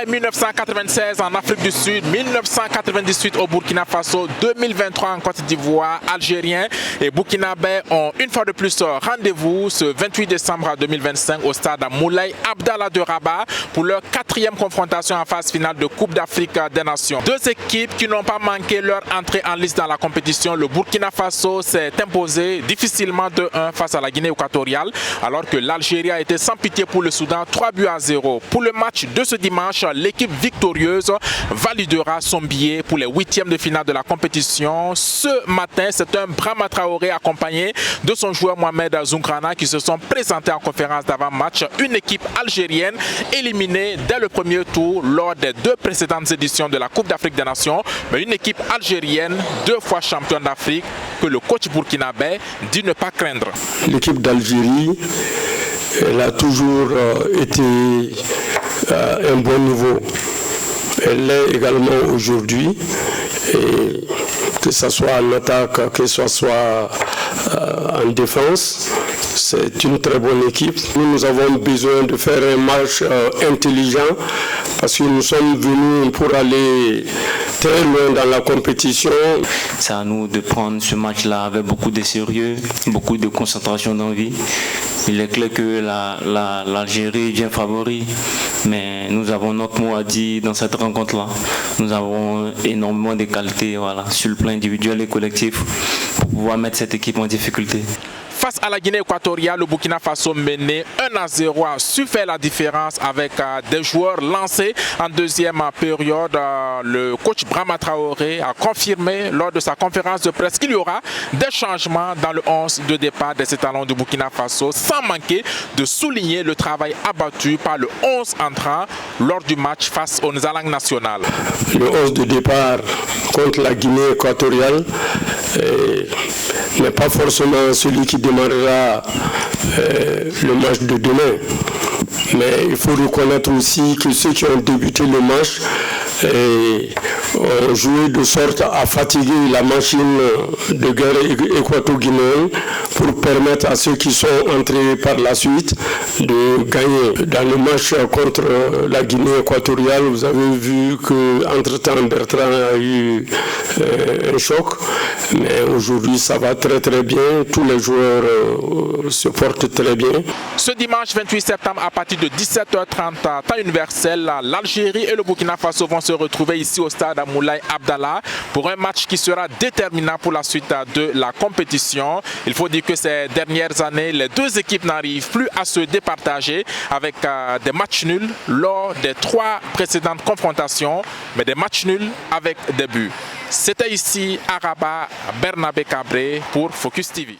Après 1996 en Afrique du Sud, 1998 au Burkina Faso, 2023 en Côte d'Ivoire, Algériens et Burkinabés ont une fois de plus rendez-vous ce 28 décembre 2025 au stade Moulay Abdallah de Rabat pour leur 4e confrontation en phase finale de Coupe d'Afrique des Nations. Deux équipes qui n'ont pas manqué leur entrée en lice dans la compétition. Le Burkina Faso s'est imposé difficilement 2-1 face à la Guinée équatoriale, alors que l'Algérie a été sans pitié pour le Soudan, 3-0. Pour le match de ce dimanche, l'équipe victorieuse validera son billet pour les 8e de finale de la compétition. Ce matin, c'est un Brahma Traoré accompagné de son joueur Mohamed Zounkrana qui se sont présentés en conférence d'avant-match. Une équipe algérienne éliminée dès le premier tour lors des 2 précédentes éditions de la Coupe d'Afrique des Nations, mais une équipe algérienne 2 fois championne d'Afrique que le coach burkinabé dit ne pas craindre. L'équipe d'Algérie, elle a toujours été à un bon niveau. Elle l'est également aujourd'hui, et que ce soit en attaque, que ce soit en défense, c'est une très bonne équipe. Nous avons besoin de faire un match intelligent parce que nous sommes venus pour aller très loin dans la compétition. C'est à nous de prendre ce match-là avec beaucoup de sérieux, beaucoup de concentration d'envie. Il est clair que l'Algérie vient favori, mais nous avons notre mot à dire dans cette rencontre-là. Nous avons énormément de qualités sur le plan individuel et collectif pour pouvoir mettre cette équipe en difficulté. Face à la Guinée équatoriale, le Burkina Faso mené 1-0 a su faire la différence avec des joueurs lancés en deuxième période. Le coach Brahma Traoré a confirmé lors de sa conférence de presse qu'il y aura des changements dans le 11 de départ des étalons du Burkina Faso, sans manquer de souligner le travail abattu par le 11 entrant lors du match face aux Alang nationales. Le 11 de départ contre la Guinée équatoriale n'est pas forcément celui qui démarrera le match de demain. Mais il faut reconnaître aussi que ceux qui ont débuté le match ont joué de sorte à fatiguer la machine de guerre équato-guinéenne pour permettre à ceux qui sont entrés par la suite de gagner. Dans le match contre la Guinée équatoriale, vous avez vu qu'entre-temps Bertrand a eu un choc, mais aujourd'hui ça va très très bien, tous les joueurs se portent très bien. Ce dimanche 28 septembre à partir de 17h30 temps universel, l'Algérie et le Burkina Faso vont se retrouver ici au stade Moulay Abdallah pour un match qui sera déterminant pour la suite de la compétition. Il faut dire que ces dernières années, les deux équipes n'arrivent plus à se départager avec des matchs nuls lors des 3 précédentes confrontations, mais des matchs nuls avec des buts. C'était ici à Rabat, Bernabé Cabré pour Focus TV.